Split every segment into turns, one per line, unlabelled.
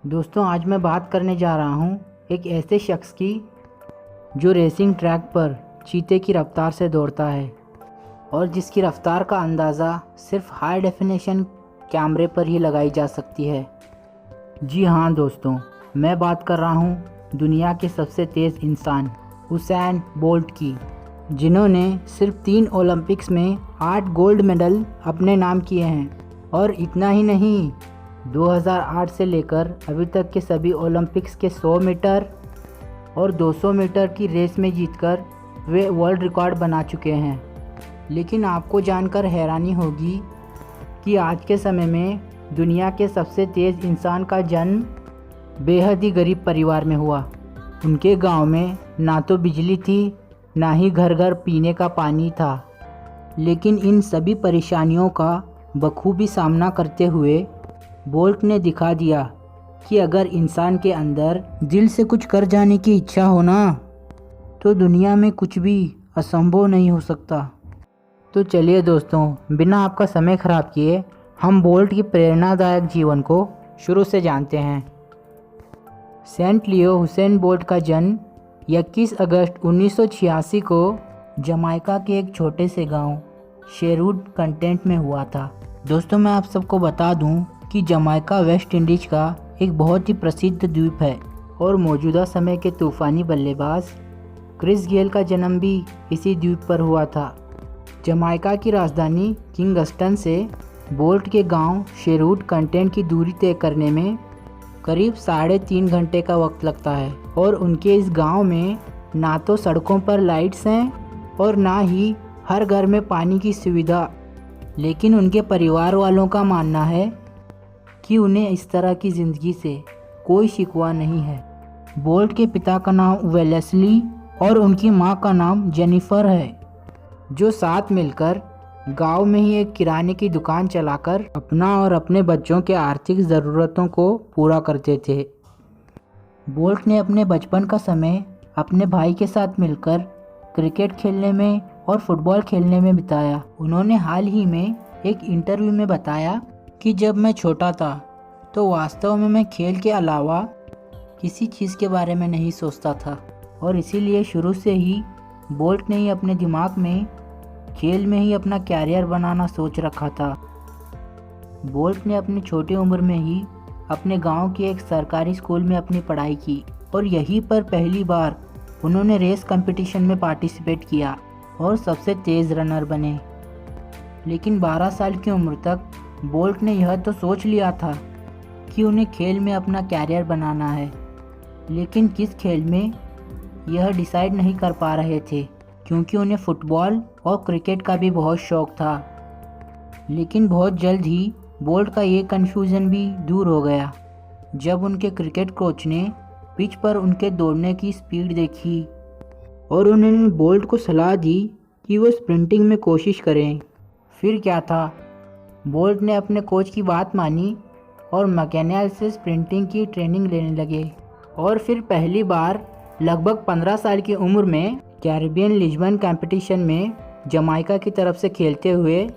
दोस्तों आज मैं बात करने जा रहा हूँ एक ऐसे शख्स की जो रेसिंग ट्रैक पर चीते की रफ्तार से दौड़ता है और जिसकी रफ्तार का अंदाज़ा सिर्फ हाई डेफिनेशन कैमरे पर ही लगाई जा सकती है। जी हाँ दोस्तों, मैं बात कर रहा हूँ दुनिया के सबसे तेज़ इंसान हुसैन बोल्ट की, जिन्होंने सिर्फ 3 ओलंपिक्स में 8 गोल्ड मेडल अपने नाम किए हैं। और इतना ही नहीं, 2008 से लेकर अभी तक के सभी ओलंपिक्स के 100 मीटर और 200 मीटर की रेस में जीतकर वे वर्ल्ड रिकॉर्ड बना चुके हैं। लेकिन आपको जानकर हैरानी होगी कि आज के समय में दुनिया के सबसे तेज़ इंसान का जन्म बेहद ही गरीब परिवार में हुआ। उनके गांव में ना तो बिजली थी, ना ही घर घर पीने का पानी था। लेकिन इन सभी परेशानियों का बखूबी सामना करते हुए बोल्ट ने दिखा दिया कि अगर इंसान के अंदर दिल से कुछ कर जाने की इच्छा हो ना, तो दुनिया में कुछ भी असंभव नहीं हो सकता। तो चलिए दोस्तों, बिना आपका समय ख़राब किए हम बोल्ट की प्रेरणादायक जीवन को शुरू से जानते हैं। सेंट लियो हुसैन बोल्ट का जन्म 21 अगस्त 1986 को जमाइका के एक छोटे से गांव शेरवुड कंटेंट में हुआ था। दोस्तों मैं आप सबको बता दूं कि जमाइका वेस्ट इंडीज का एक बहुत ही प्रसिद्ध द्वीप है और मौजूदा समय के तूफ़ानी बल्लेबाज क्रिस गेल का जन्म भी इसी द्वीप पर हुआ था। जमाइका की राजधानी किंगस्टन से बोल्ट के गांव शेरवुड कंटेंट की दूरी तय करने में करीब 3.5 घंटे का वक्त लगता है। और उनके इस गांव में ना तो सड़कों पर लाइट्स हैं और ना ही हर घर में पानी की सुविधा। लेकिन उनके परिवार वालों का मानना है कि उन्हें इस तरह की ज़िंदगी से कोई शिकवा नहीं है। बोल्ट के पिता का नाम वेलेस्ली और उनकी मां का नाम जेनिफर है, जो साथ मिलकर गांव में ही एक किराने की दुकान चलाकर अपना और अपने बच्चों के आर्थिक ज़रूरतों को पूरा करते थे। बोल्ट ने अपने बचपन का समय अपने भाई के साथ मिलकर क्रिकेट खेलने में और फुटबॉल खेलने में बिताया। उन्होंने हाल ही में एक इंटरव्यू में बताया कि जब मैं छोटा था तो वास्तव में मैं खेल के अलावा किसी चीज़ के बारे में नहीं सोचता था और इसीलिए शुरू से ही बोल्ट ने ही अपने दिमाग में खेल में ही अपना कैरियर बनाना सोच रखा था। बोल्ट ने अपनी छोटी उम्र में ही अपने गांव के एक सरकारी स्कूल में अपनी पढ़ाई की और यहीं पर पहली बार उन्होंने रेस कंपटीशन में पार्टिसिपेट किया और सबसे तेज़ रनर बने। लेकिन 12 साल की उम्र तक बोल्ट ने यह तो सोच लिया था कि उन्हें खेल में अपना कैरियर बनाना है, लेकिन किस खेल में यह डिसाइड नहीं कर पा रहे थे, क्योंकि उन्हें फुटबॉल और क्रिकेट का भी बहुत शौक था। लेकिन बहुत जल्द ही बोल्ट का ये कन्फ्यूज़न भी दूर हो गया जब उनके क्रिकेट कोच ने पिच पर उनके दौड़ने की स्पीड देखी और उन्होंने बोल्ट को सलाह दी कि वो स्प्रिंटिंग में कोशिश करें। फिर क्या था, बोल्ट ने अपने कोच की बात मानी और मैकेनियल से स्प्रिंटिंग की ट्रेनिंग लेने लगे और फिर पहली बार लगभग 15 साल की उम्र में कैरिबियन लिस्बन कंपटीशन में जमाइका की तरफ से खेलते हुए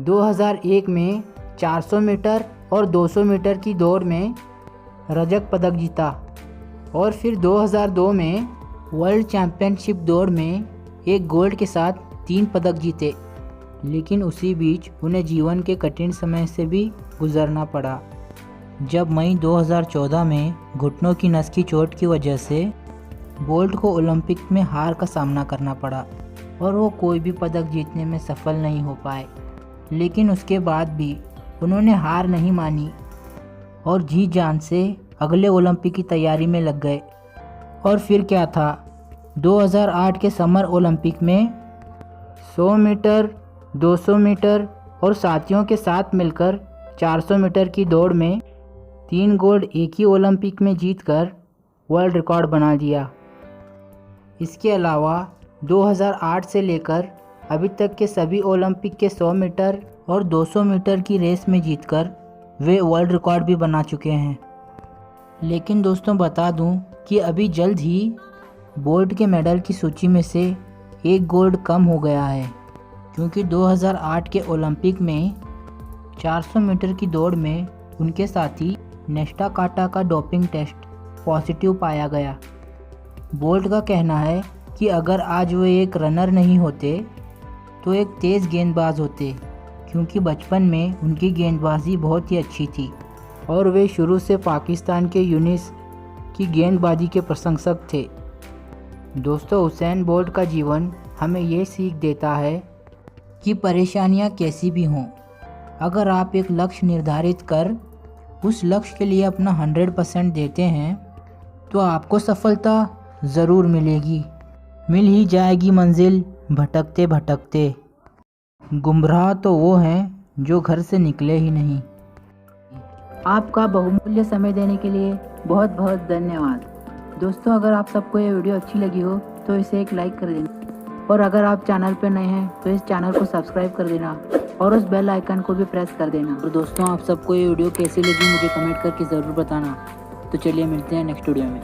2001 में 400 मीटर और 200 मीटर की दौड़ में रजत पदक जीता और फिर 2002 में वर्ल्ड चैंपियनशिप दौड़ में एक गोल्ड के साथ 3 पदक जीते। लेकिन उसी बीच उन्हें जीवन के कठिन समय से भी गुजरना पड़ा, जब मई 2014 में घुटनों की नस की चोट की वजह से बोल्ट को ओलंपिक में हार का सामना करना पड़ा और वो कोई भी पदक जीतने में सफल नहीं हो पाए। लेकिन उसके बाद भी उन्होंने हार नहीं मानी और जी जान से अगले ओलंपिक की तैयारी में लग गए। और फिर क्या था, 2008 के समर ओलंपिक में 100 मीटर, 200 मीटर और साथियों के साथ मिलकर 400 मीटर की दौड़ में 3 गोल्ड एक ही ओलंपिक में जीतकर वर्ल्ड रिकॉर्ड बना दिया। इसके अलावा 2008 से लेकर अभी तक के सभी ओलंपिक के 100 मीटर और 200 मीटर की रेस में जीतकर वे वर्ल्ड रिकॉर्ड भी बना चुके हैं। लेकिन दोस्तों बता दूं कि अभी जल्द ही बोल्ट के मेडल की सूची में से एक गोल्ड कम हो गया है, क्योंकि 2008 के ओलंपिक में 400 मीटर की दौड़ में उनके साथी नेस्टा काटा का डोपिंग टेस्ट पॉजिटिव पाया गया। बोल्ट का कहना है कि अगर आज वो एक रनर नहीं होते तो एक तेज़ गेंदबाज होते, क्योंकि बचपन में उनकी गेंदबाजी बहुत ही अच्छी थी और वे शुरू से पाकिस्तान के यूनिस की गेंदबाजी के प्रशंसक थे। दोस्तों, हुसैन बोल्ट का जीवन हमें ये सीख देता है कि परेशानियां कैसी भी हों, अगर आप एक लक्ष्य निर्धारित कर उस लक्ष्य के लिए अपना 100% देते हैं तो आपको सफलता ज़रूर मिलेगी। मिल ही जाएगी मंजिल भटकते भटकते। गुमराह तो वो हैं जो घर से निकले ही नहीं। आपका बहुमूल्य समय देने के लिए बहुत बहुत धन्यवाद। दोस्तों, अगर आप सबको ये वीडियो अच्छी लगी हो तो इसे एक लाइक कर देना, और अगर आप चैनल पर नए हैं तो इस चैनल को सब्सक्राइब कर देना और उस बेल आइकन को भी प्रेस कर देना। और दोस्तों, आप सबको ये वीडियो कैसी लगी मुझे कमेंट करके ज़रूर बताना। तो चलिए मिलते हैं नेक्स्ट वीडियो में।